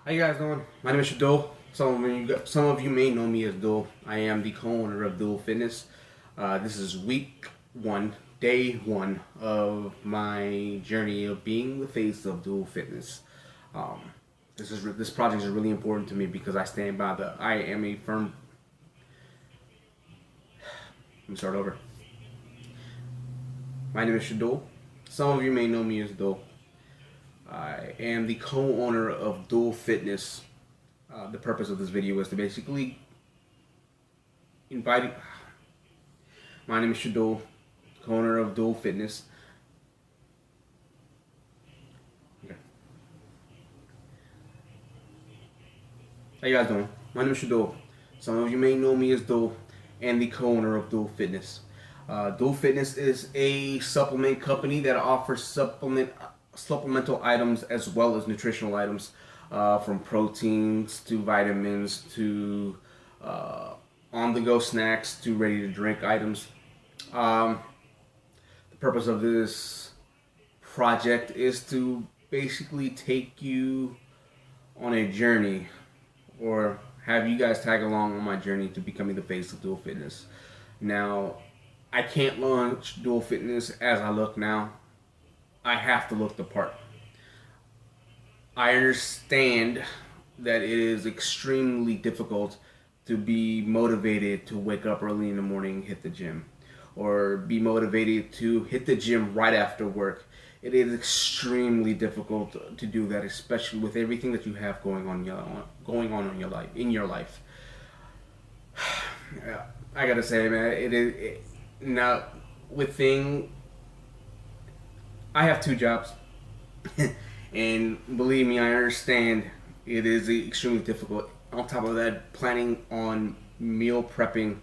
How you guys doing? My name is Shadul. Some of you may know me as Dul. I am the co-owner of Dual Fitness. This is week one, day one of my journey of being the face of Dual Fitness. Um, this project is really important to me because I stand by the. I am a firm. Let me start over. My name is Shadul. Some of you may know me as Dul. I am the co-owner of Dual Fitness. The purpose of this video is to basically invite. My name is Shadul, co-owner of Dual Fitness. Okay. How you guys doing? My name is Shadul. Some of you may know me as Dual, and the co-owner of Dual Fitness. Dual Fitness is a supplement company that offers supplemental items as well as nutritional items, from proteins to vitamins to on-the-go snacks to ready-to-drink items. The purpose of this project is to basically take you on a journey, or have you guys tag along on my journey to becoming the face of Dual Fitness. Now, I can't launch Dual Fitness as I look now. I have to look the part. I understand that it is extremely difficult to be motivated to wake up early in the morning, hit the gym, or be motivated to hit the gym right after work. It is extremely difficult to do that, especially with everything that you have going on in your life. I gotta say, man, now with thing. I have two jobs, and believe me, I understand it is extremely difficult. On top of that, planning on meal prepping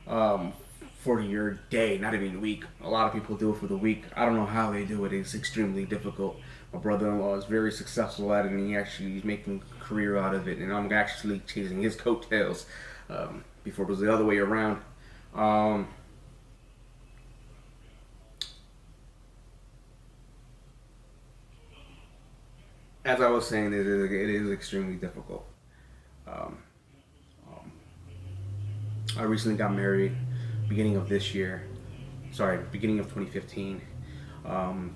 for your day, not even a week. A lot of people do it for the week. I don't know how they do it. It's extremely difficult. My brother-in-law is very successful at it, and he's making a career out of it. And I'm actually chasing his coattails. Before it was the other way around. As I was saying, it is extremely difficult. Um, um, I recently got married, beginning of this year. Sorry, beginning of 2015.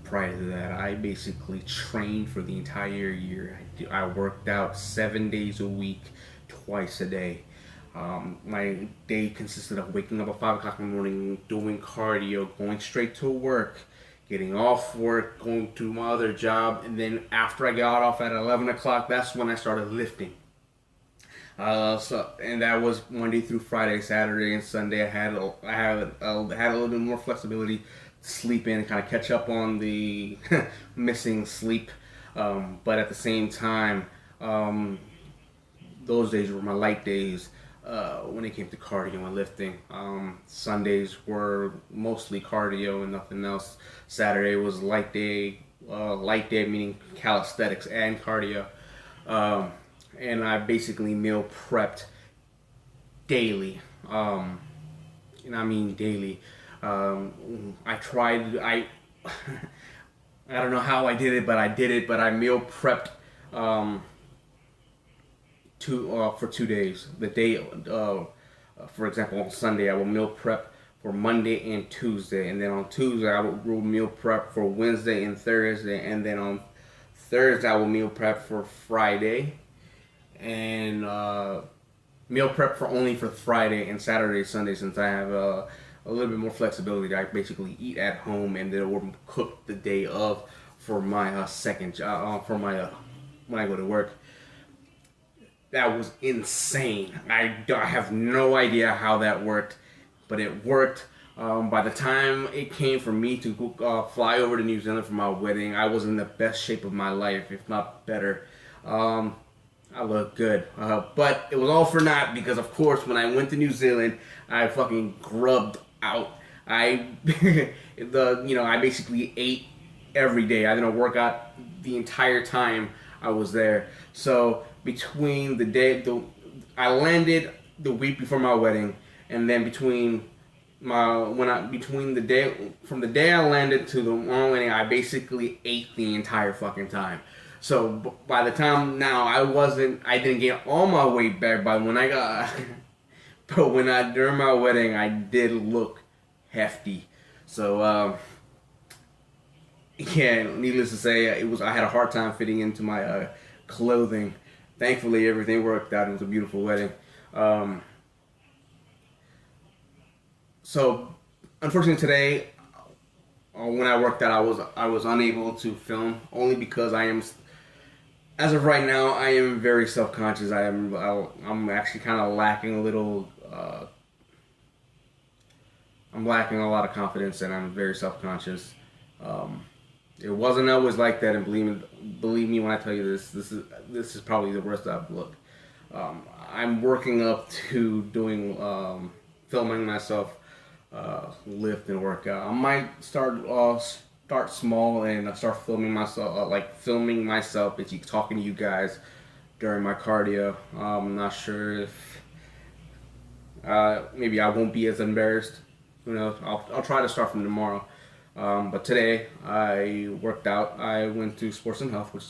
Prior to that, I basically trained for the entire year. I worked out 7 days a week, twice a day. My day consisted of waking up at 5 o'clock in the morning, doing cardio, going straight to work, getting off work, going to my other job, and then after I got off at 11 o'clock, that's when I started lifting. And that was Monday through Friday. Saturday and Sunday, I had a little bit more flexibility to sleep in and kind of catch up on the missing sleep. But at the same time, those days were my light days. When it came to cardio and lifting, Sundays were mostly cardio and nothing else. Saturday was light day meaning calisthenics and cardio. And I basically meal prepped daily. And I mean daily. I tried. I don't know how I did it, but I did it. But I meal prepped. For 2 days. The day, for example, on Sunday, I will meal prep for Monday and Tuesday, and then on Tuesday I will meal prep for Wednesday and Thursday, and then on Thursday I will meal prep for Friday, and meal prep for only for Friday and Saturday, Sunday, since I have a little bit more flexibility. I basically eat at home and then will cook the day of for my second job, for my when I go to work. That was insane. I have no idea how that worked, but it worked. By the time it came for me to fly over to New Zealand for my wedding, I was in the best shape of my life, if not better. I looked good, but it was all for naught because, of course, when I went to New Zealand, I fucking grubbed out. I basically ate every day. I didn't work out the entire time I was there. So between I landed the week before my wedding, and then between the day I landed to the wedding, I basically ate the entire fucking time. So by the time now, I didn't gain all my weight back. But when I got, but during my wedding, I did look hefty. So yeah, needless to say, I had a hard time fitting into my clothing. Thankfully, everything worked out. It was a beautiful wedding. Um, so unfortunately today, when I worked out, I was unable to film only because as of right now, I am very self conscious. I'm actually kind of lacking a little. I'm lacking a lot of confidence, and I'm very self conscious. Um, it wasn't always like that, and believe me when I tell you this. This is probably the worst I've looked. I'm working up to doing filming myself lift and work out. I might start small and start filming myself, filming myself and keep talking to you guys during my cardio. I'm not sure if maybe I won't be as embarrassed. Who knows? I'll try to start from tomorrow. But today I worked out. I went to Sports and Health, which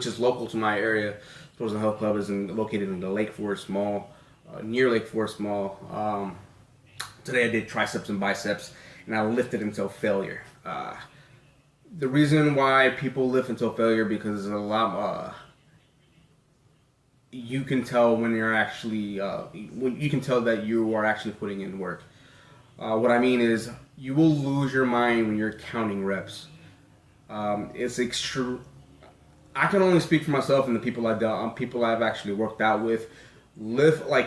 is local to my area. Sports and Health Club is located in the Lake Forest Mall, near Lake Forest Mall. Today I did triceps and biceps, and I lifted until failure. The reason why people lift until failure because there's a lot. You can tell when you're actually. You can tell that you are actually putting in work. What I mean is, you will lose your mind when you're counting reps. It's extreme. I can only speak for myself and the people I've actually worked out with.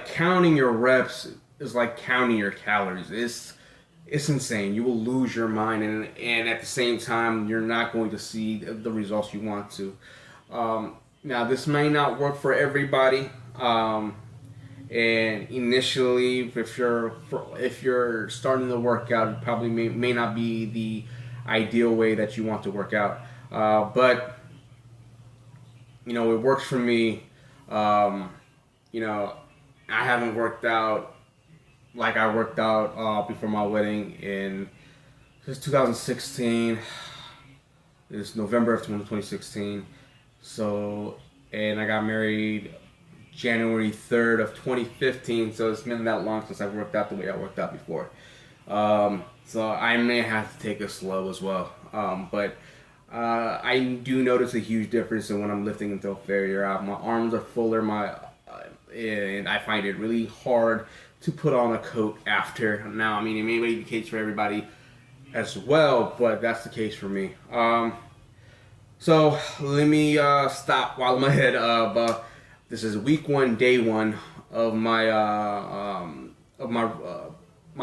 Counting your reps is like counting your calories. It's insane. You will lose your mind, and at the same time, you're not going to see the results you want to. Now, this may not work for everybody. And initially, if you're starting to work out, it probably may not be the ideal way that you want to work out. But it works for me. I haven't worked out like I worked out before my wedding since 2016. It's November of 2016. So, and I got married January 3rd of 2015, so it's been that long since I've worked out the way I worked out before. So I may have to take it slow as well. But I do notice a huge difference in when I'm lifting until failure. My arms are fuller, and I find it really hard to put on a coat after. Now, I mean, it may be the case for everybody as well, but that's the case for me. So let me stop while I'm ahead of. This is week 1, day 1 of my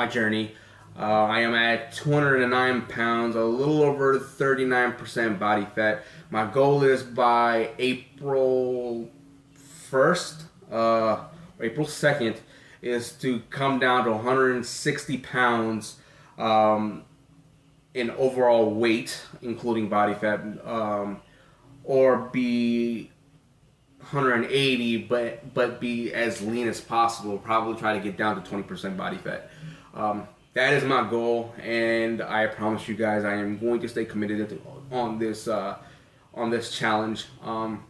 journey. I am at 209 pounds, a little over 39% body fat. My goal is by April 1st, April 2nd, is to come down to 160 pounds in overall weight, including body fat, or be 180, but be as lean as possible. Probably try to get down to 20% body fat. That is my goal, and I promise you guys I am going to stay committed on this challenge.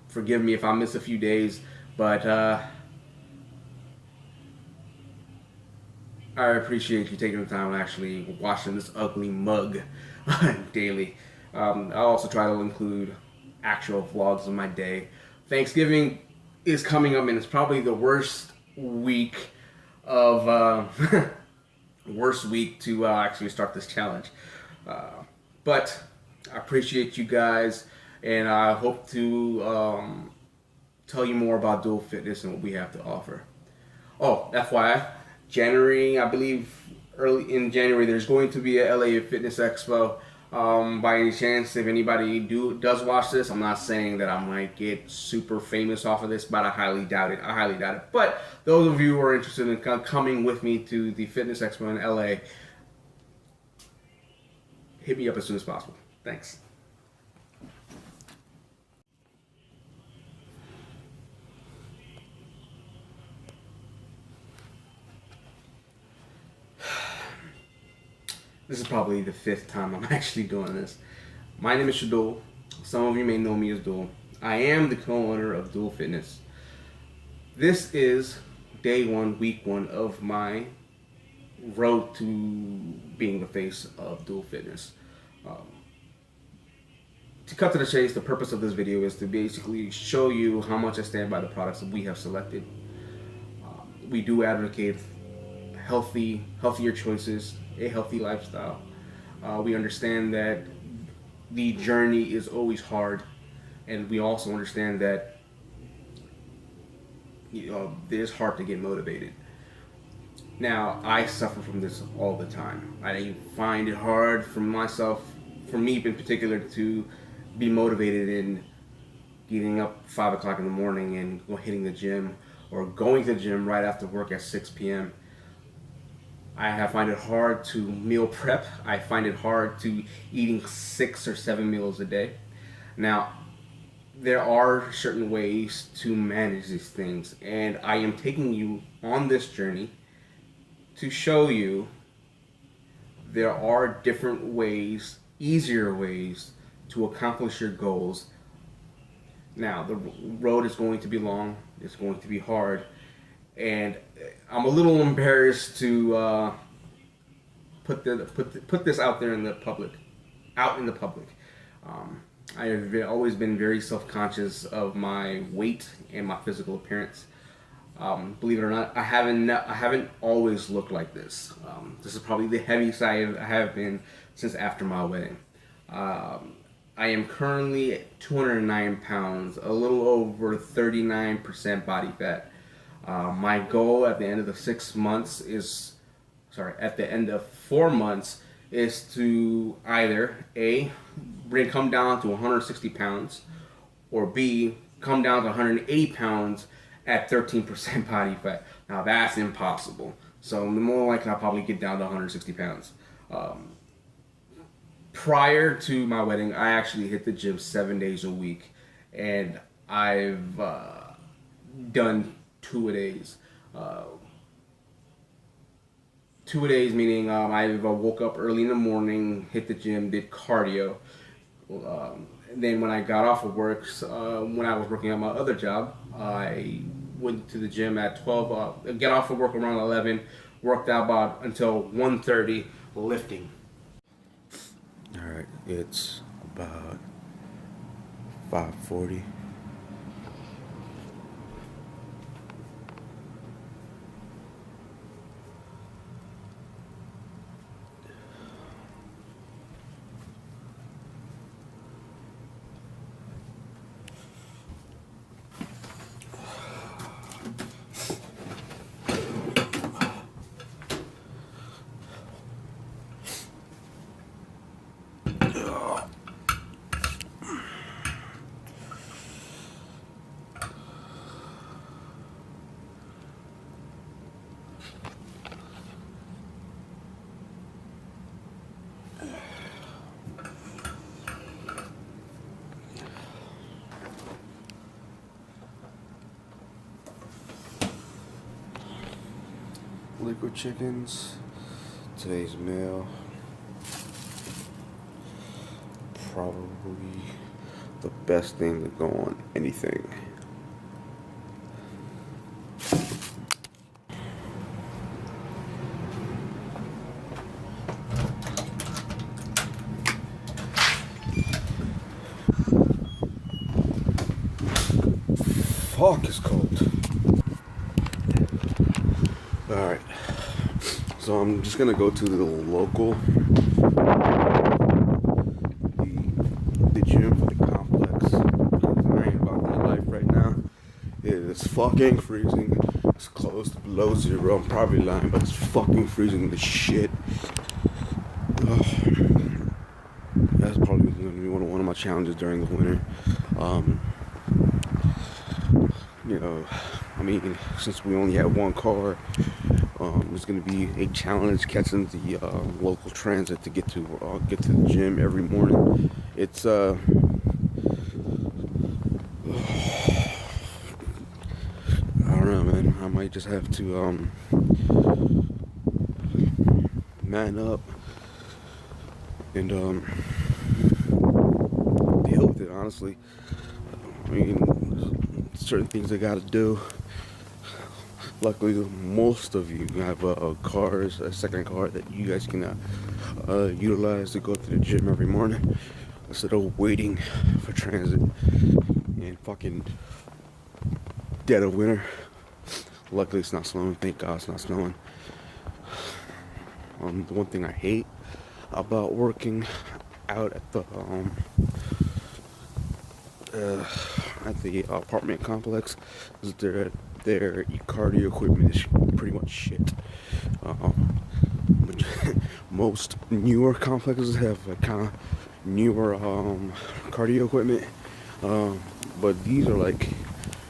Forgive me if I miss a few days, but I appreciate you taking the time and actually watching this ugly mug daily. I'll also try to include actual vlogs of my day. Thanksgiving is coming up, and it's probably the worst week to actually start this challenge. But I appreciate you guys, and I hope to tell you more about Dual Fitness and what we have to offer. Oh, FYI, January, I believe early in January, there's going to be a LA Fitness Expo. By any chance, if anybody does watch this, I'm not saying that I might get super famous off of this, but I highly doubt it. But those of you who are interested in coming with me to the Fitness Expo in LA, hit me up as soon as possible. Thanks. This is probably the 5th time I'm actually doing this. My name is Shadul, Some of you may know me as Dual. I am the co-owner of Dual Fitness. This is day one, week one of my road to being the face of Dual Fitness. To cut to the chase, the purpose of this video is to basically show you how much I stand by the products that we have selected. We do advocate healthier choices, a healthy lifestyle. We understand that the journey is always hard, and we also understand that it is hard to get motivated. Now, I suffer from this all the time. I find it hard for me in particular, to be motivated in getting up 5 o'clock in the morning and hitting the gym, or going to the gym right after work at 6 p.m. I find it hard to meal prep. I find it hard to eating 6 or 7 meals a day. Now, there are certain ways to manage these things, and I am taking you on this journey to show you there are different ways, easier ways to accomplish your goals. Now, the road is going to be long, it's going to be hard, and I'm a little embarrassed to put this out there in the public, I have always been very self-conscious of my weight and my physical appearance. Believe it or not, I haven't always looked like this. This is probably the heaviest I have been since after my wedding. I am currently at 209 pounds, a little over 39% body fat. My goal at the end of the 4 months is to either A, come down to 160 pounds, or B, come down to 180 pounds at 13% body fat. Now that's impossible. So the more likely I'll probably get down to 160 pounds. Prior to my wedding, I actually hit the gym 7 days a week, and I've done 2-a-days. 2-a-days meaning I woke up early in the morning, hit the gym, did cardio. Then when I got off of work, when I was working at my other job, I went to the gym at 12, get off of work around 11, worked out about until 1:30 lifting. Alright, it's about 5:40. Liquid chickens, today's meal, probably the best thing to go on anything. Fuck, it's cold. Alright, so I'm just gonna go to the local, the gym for the complex, because I ain't about my life right now. It is fucking freezing. It's close to below zero. I'm probably lying, but it's fucking freezing the shit. That's probably gonna be one of my challenges during the winter. You know, I mean, since we only have one car, it's going to be a challenge catching the local transit to get to the gym every morning. It's I don't know, man. I might just have to man up and deal deal with it, honestly. I mean, certain things I gotta do. Luckily, most of you have a second car that you guys can utilize to go to the gym every morning instead of waiting for transit and fucking dead of winter. Luckily, it's not snowing. Thank God it's not snowing. The one thing I hate about working out at the apartment complex is their cardio equipment is pretty much shit. Most newer complexes have kind of newer cardio equipment, but these are like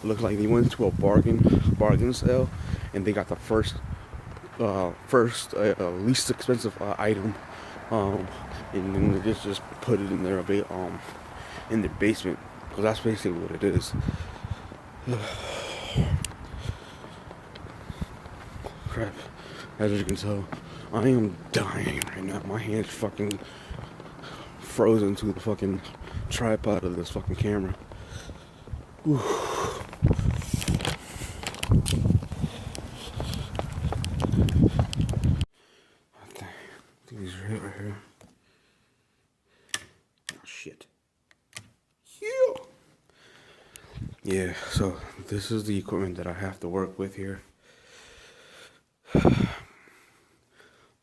look like they went to a bargain sale and they got the first least expensive item, and then they just put it in their basement, because that's basically what it is. Crap. As you can tell, I am dying right now. My hand's fucking frozen to the fucking tripod of this fucking camera. Whew. I think these are it right here. Oh shit. Yeah, so this is the equipment that I have to work with here.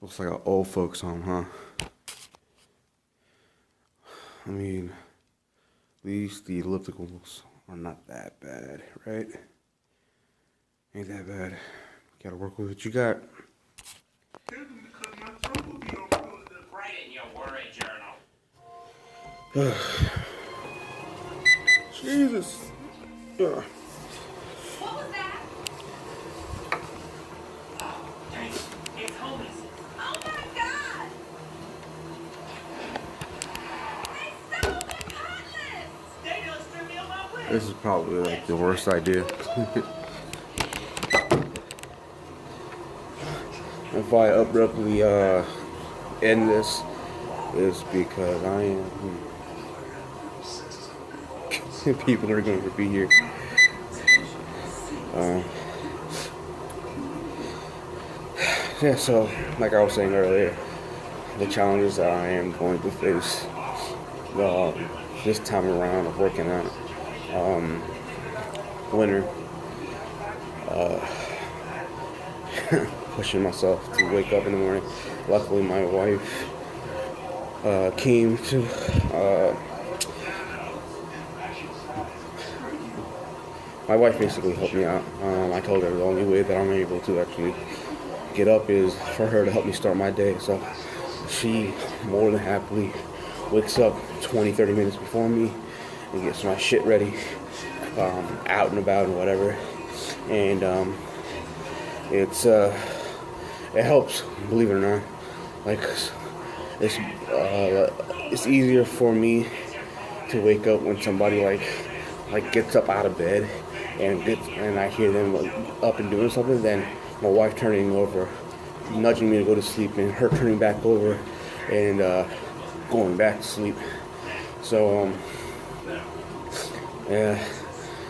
Looks like an old folks home, huh? I mean, at least the ellipticals are not that bad, right? Ain't that bad. Gotta work with what you got. Write in your worry journal. Jesus. What was that? Oh, dang. It's homies. Oh my God! They stole the cutlets! They done stripped me of my whip. This is probably like the worst idea. If I abruptly end this, is because I am. People are going to be here. Yeah, so like I was saying earlier, the challenges that I am going to face this time around of working out, winter, pushing myself to wake up in the morning. Luckily, my wife came to. My wife basically helped me out. I told her the only way that I'm able to actually get up is for her to help me start my day. So she more than happily wakes up 20-30 minutes before me and gets my shit ready, out and about and whatever. And it helps, believe it or not. Like it's easier for me to wake up when somebody like gets up out of bed and I hear them up and doing something, than my wife turning over, nudging me to go to sleep, and her turning back over and going back to sleep. So yeah,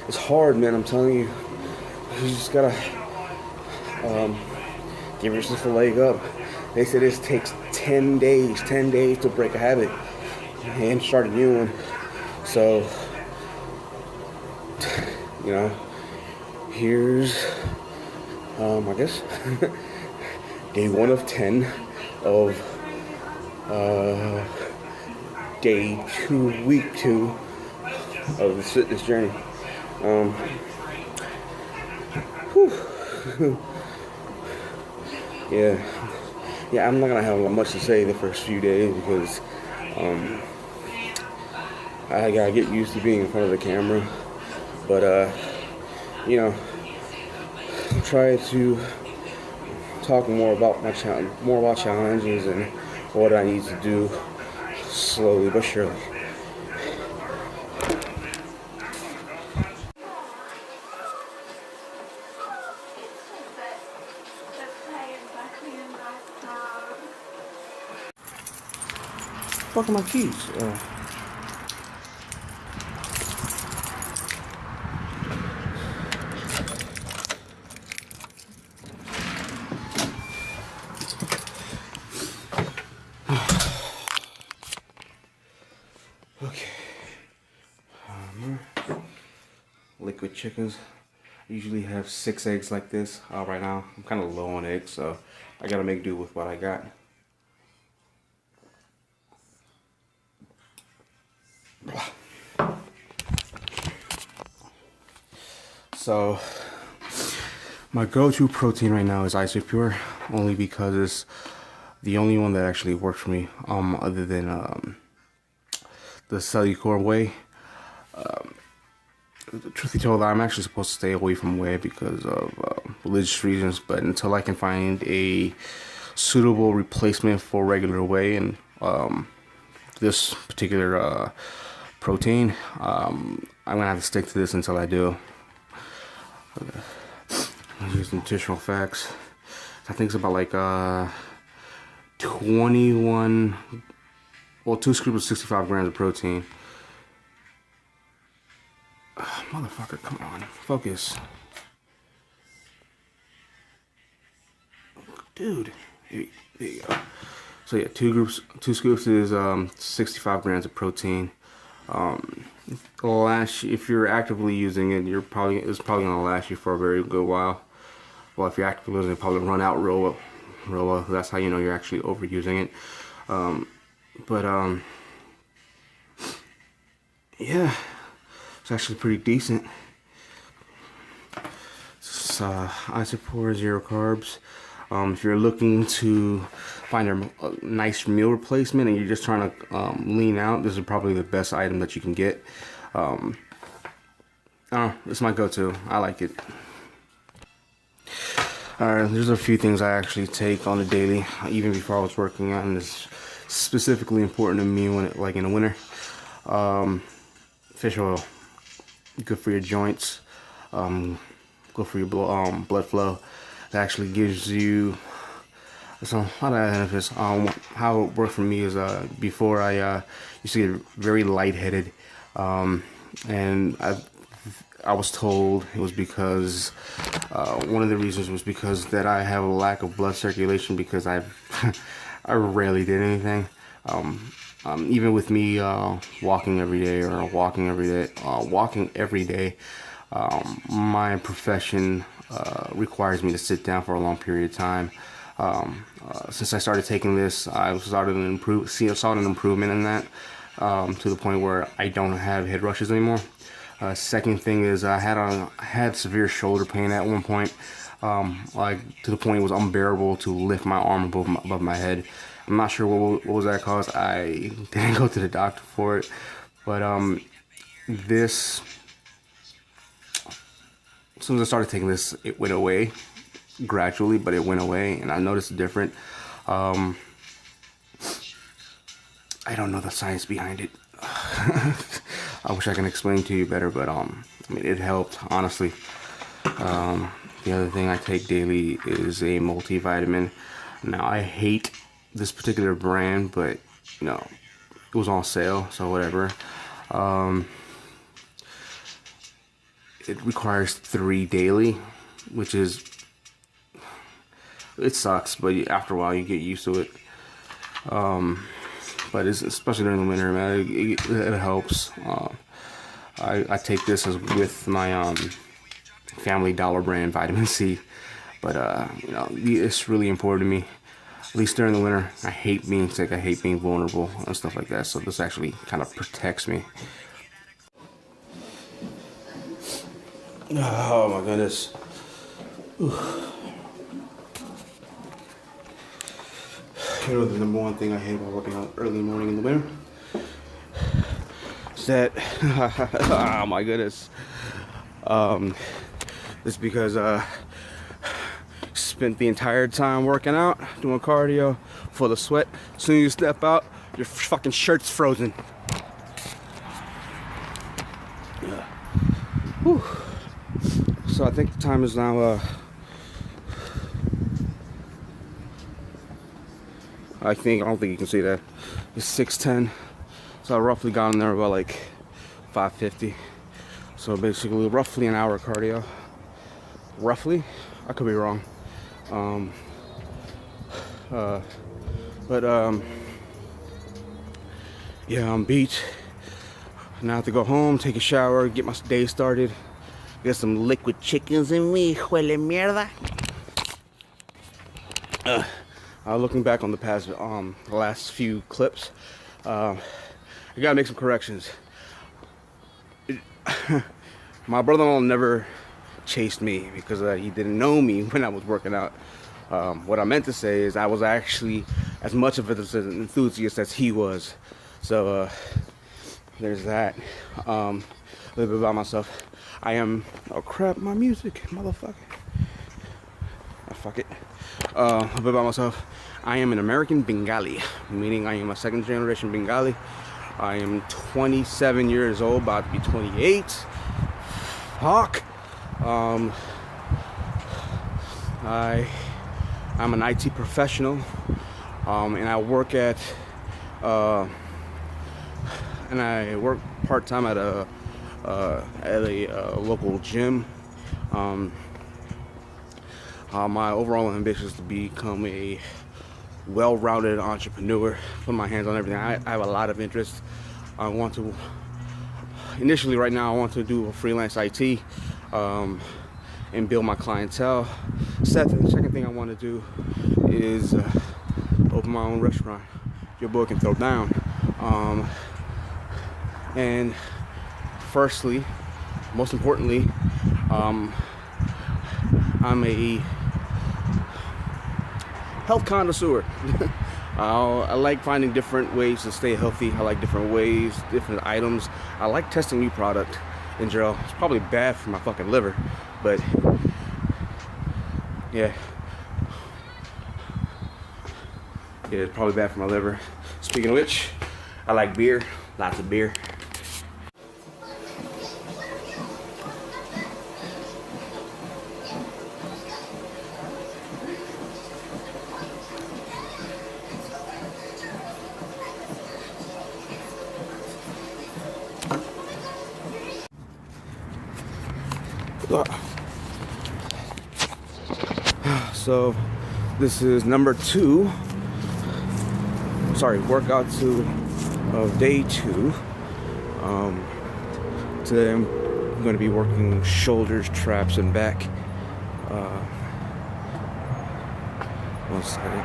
it's hard, man. I'm telling you, you just gotta give yourself a leg up. They say this takes 10 days to break a habit and start a new one. So, you know, here's, I guess, day 1 of 10 of day 2, week 2 of this fitness journey. Yeah, I'm not gonna have much to say the first few days because I gotta get used to being in front of the camera. But you know, try to talk more about challenges and what I need to do, slowly but surely. Fuck are my keys? Okay. Liquid chickens. I usually have 6 eggs like this. Right now, I'm kind of low on eggs, so I gotta make do with what I got. So, my go-to protein right now is Isopure, only because it's the only one that actually works for me, other than the Cellucor whey. Truth be told, I'm actually supposed to stay away from whey because of religious reasons, but until I can find a suitable replacement for regular whey and this particular protein, I'm gonna have to stick to this until I do. Here's nutritional facts. I think it's about like 21, well, 2 scoops of 65 grams of protein. Motherfucker, come on, focus. Dude, there you go. So yeah, 2 scoops is 65 grams of protein. If you're actively using it, it's probably gonna last you for a very good while. Well, if you're actively using it, probably run out real well. That's how you know you're actually overusing it. Yeah, it's actually pretty decent. It's Isopure, 0 carbs. If you're looking to find a nice meal replacement and you're just trying to lean out, this is probably the best item that you can get. It's my go-to. I like it. Alright, there's a few things I actually take on a daily, even before I was working out, and it's specifically important to me when like in the winter. Fish oil, good for your joints, good for your blood flow. It actually gives you some a lot of benefits. How it worked for me is before I used to get very lightheaded, and I was told it was because one of the reasons was because that I have a lack of blood circulation because I rarely did anything. Even with me walking every day, my profession requires me to sit down for a long period of time. Since I started taking this, I saw an improvement in that, to the point where I don't have head rushes anymore. Second thing is I had severe shoulder pain at one point, like to the point it was unbearable to lift my arm above my head. I'm not sure what was that cause. I didn't go to the doctor for it, but this, as soon as I started taking this, it went away gradually, but it went away, and I noticed a different. I don't know the science behind it. I wish I can explain to you better, but I mean, it helped, honestly. The other thing I take daily is a multivitamin. Now, I hate this particular brand, but you know, it was on sale, so whatever. It requires 3 daily, which is, it sucks, but after a while you get used to it. But it's, especially during the winter, man, it helps. I take this with my Family Dollar brand vitamin C, but you know, it's really important to me. At least during the winter, I hate being sick. I hate being vulnerable and stuff like that. So this actually kind of protects me. Oh my goodness. Ooh. You know, the number one thing I hate about working out early morning in the winter is that, oh my goodness, it's because spent the entire time working out, doing cardio, full of sweat. As soon as you step out, your fucking shirt's frozen. Whew. So I think the time is now, I don't think you can see that. It's 6:10. So I roughly got in there about like 5:50. So basically roughly an hour of cardio. Roughly, I could be wrong. Yeah, I'm beat. Now I have to go home, take a shower, get my day started, get some liquid chickens in me, huele mierda. Looking back on the past, the last few clips, I gotta make some corrections. My brother-in-law never chased me because he didn't know me when I was working out. What I meant to say is I was actually as much of an enthusiast as he was. So there's that. A little bit about myself. I am, oh crap, my music, motherfucker. Fuck it. A little bit about myself. I am an American Bengali, meaning I am a second generation Bengali. I am 27 years old, about to be 28. Fuck. I'm an IT professional, and I work part-time at a local gym. My overall ambition is to become a well-rounded entrepreneur, put my hands on everything. I have a lot of interest. I want to, initially right now, I want to do a freelance IT and build my clientele. Second thing I want to do is open my own restaurant. Your boy can throw down. And firstly, most importantly, I'm a health connoisseur. I like finding different ways to stay healthy. I like different ways, different items. I like testing new product in general. It's probably bad for my fucking liver, but yeah, it's probably bad for my liver. Speaking of which, I like beer, lots of beer. So this is number 2. Sorry, workout 2 of day 2. Today I'm going to be working shoulders, traps, and back. One second.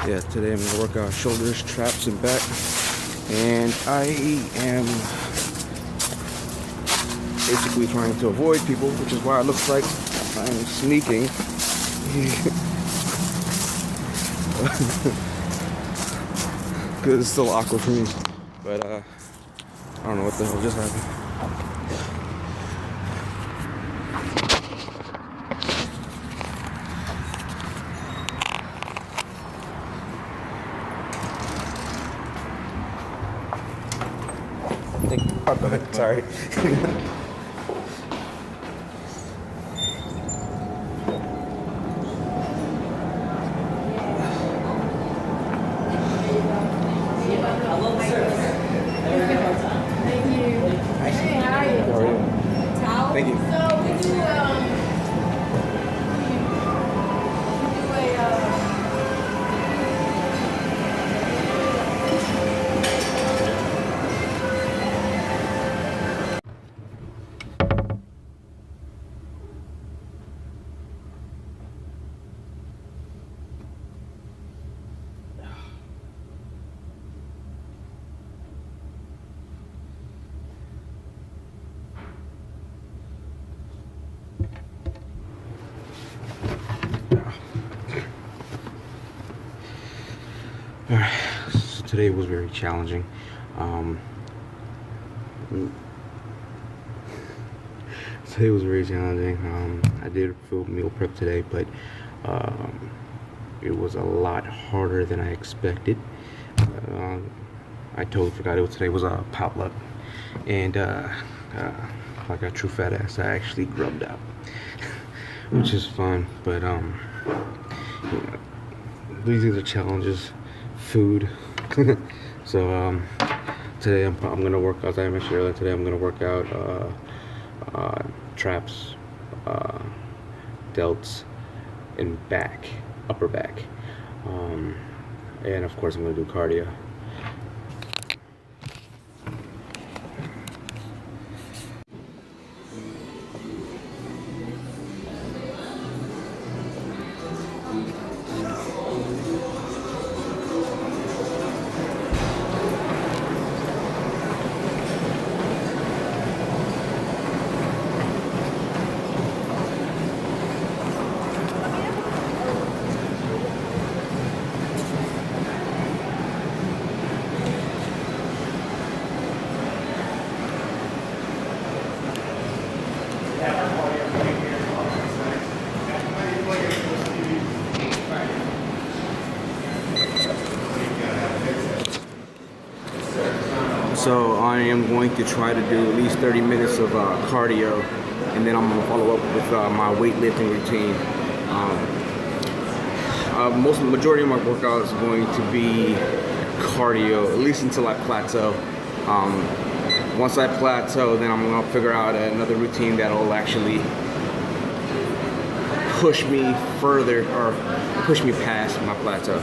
Yeah, today I'm going to work out shoulders, traps, and back. And I am basically trying to avoid people, which is why it looks like I'm sneaking. Because it's still awkward for me. But I don't know what the hell just happened. Oh, go ahead. Sorry. Thank you. Alright, so today was very challenging. Today was very challenging. I did full meal prep today, but it was a lot harder than I expected. I totally forgot today was a potluck, and like a true fat ass, I actually grubbed out, which is fun. But you know, these are the challenges. Food. So today I'm gonna work, as I mentioned earlier, today I'm gonna work out traps, delts, and back, upper back, and of course I'm gonna do cardio. So I am going to try to do at least 30 minutes of cardio, and then I'm gonna follow up with my weightlifting routine. Majority of my workout is going to be cardio, at least until I plateau. Once I plateau, then I'm gonna figure out another routine that'll actually push me further or push me past my plateau.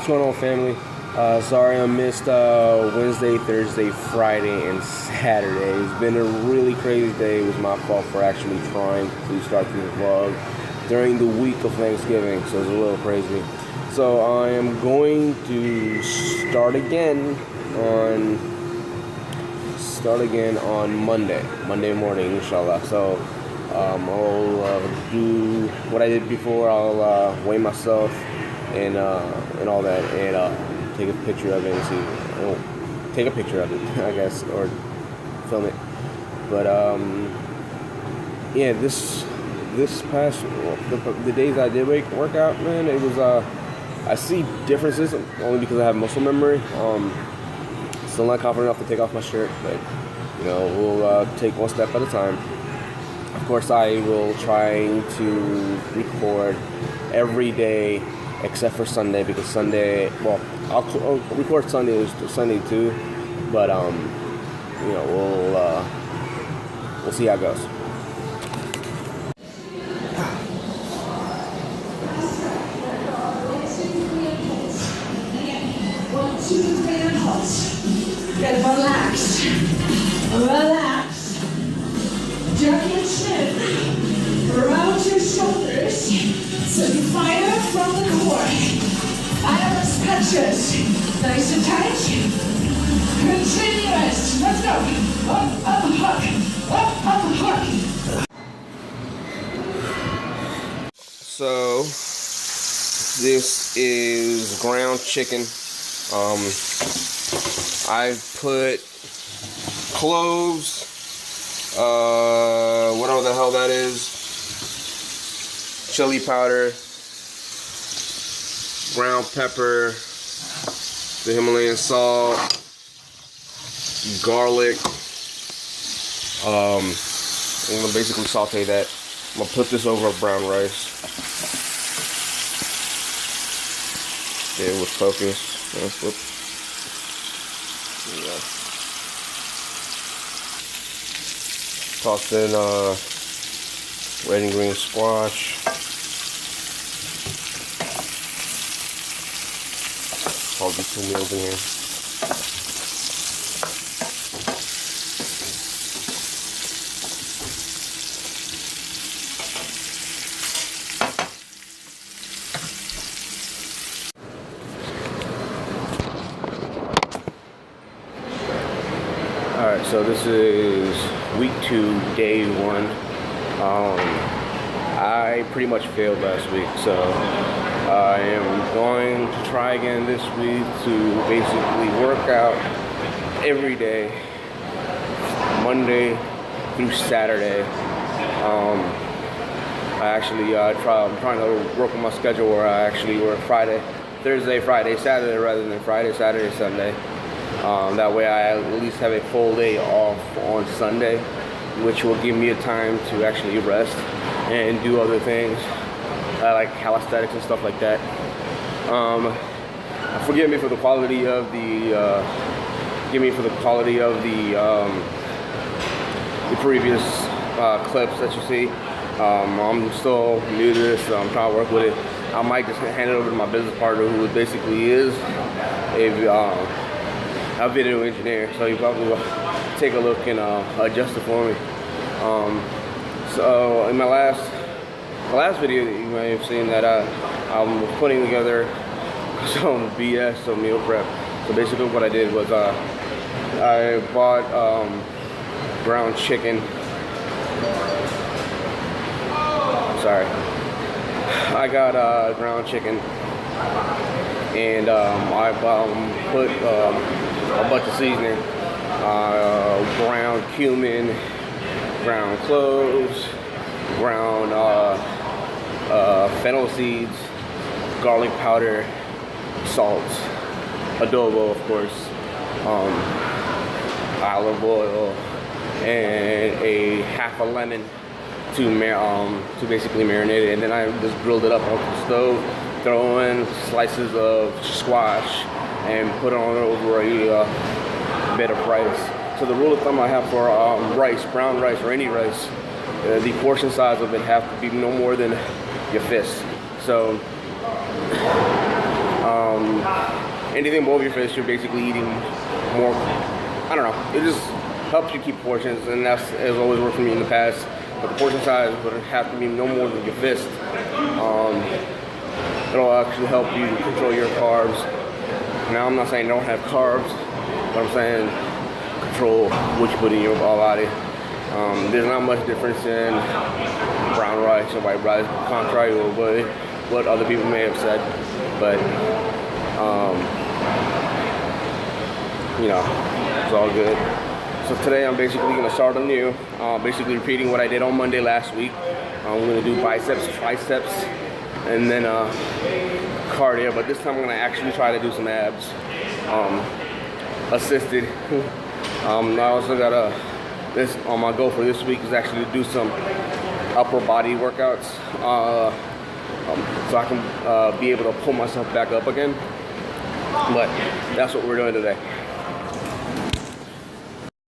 What's going on, family? Sorry I missed Wednesday, Thursday, Friday, and Saturday. It's been a really crazy day. It was my fault for actually trying to start the vlog during the week of Thanksgiving, so it's a little crazy. So I am going to start again on Monday morning, inshallah. So I'll do what I did before. I'll weigh myself and all that, and take a picture of it and see. Take a picture of it, I guess, or film it. But yeah, this past the days I did work out, man, it was I see differences only because I have muscle memory. Still not confident enough to take off my shirt, but you know, we'll take one step at a time. Of course, I will try to record every day except for Sunday, because Sunday, well, I'll record Sunday too, but you know, we'll see how it goes. Get relaxed. Relax. Jerk your chin. Round your shoulders. So you fire from the core. Fire the stretches. Nice and tight. Continuous. Let's go. Up, hook. Up, hook. So this is ground chicken. I put cloves, whatever the hell that is, chili powder, ground pepper, the Himalayan salt, garlic. I'm gonna basically saute that. I'm gonna put this over brown rice. Yeah, with focus. That's what. Yeah. Tossed in red and green squash. I'll do 2 meals in here. Alright, so this is week 2, day 1. I pretty much failed last week, so I am going to try again this week to basically work out every day, Monday through Saturday. I'm trying to work on my schedule where I actually work Thursday, Friday, Saturday, rather than Friday, Saturday, Sunday. That way I at least have a full day off on Sunday, which will give me a time to actually rest and do other things, like calisthenics and stuff like that. Forgive me for the quality of the previous clips that you see. I'm still new to this, so I'm trying to work with it. I might just hand it over to my business partner, who basically is a video engineer, so he probably will take a look and adjust it for me. So in my last video that you may have seen, that I'm putting together some BS, some meal prep. So basically what I did was I bought ground chicken. Sorry. I got ground chicken, and I put a bunch of seasoning, ground cumin, ground cloves, ground fennel seeds, garlic powder, salt, adobo, of course, olive oil, and a half a lemon to basically marinate it. And then I just grilled it up on the stove, throw in slices of squash, and put it on over a bed of rice. So the rule of thumb I have for rice, brown rice or any rice, the portion size of it has to be no more than your fist. So anything above your fist, you're basically eating more. I don't know. It just helps you keep portions, and that's has always worked for me in the past. But the portion size would have to be no more than your fist. It'll actually help you control your carbs. Now, I'm not saying don't have carbs, but I'm saying control what you put in your body. There's not much difference in brown rice or white rice, contrary to what other people may have said. But you know, it's all good. So today I'm basically going to start anew, basically repeating what I did on Monday last week. I'm going to do biceps, triceps, and then cardio, but this time I'm going to actually try to do some abs, assisted. I also got this on my goal for this week is actually to do some upper body workouts, so I can be able to pull myself back up again. But that's what we're doing today.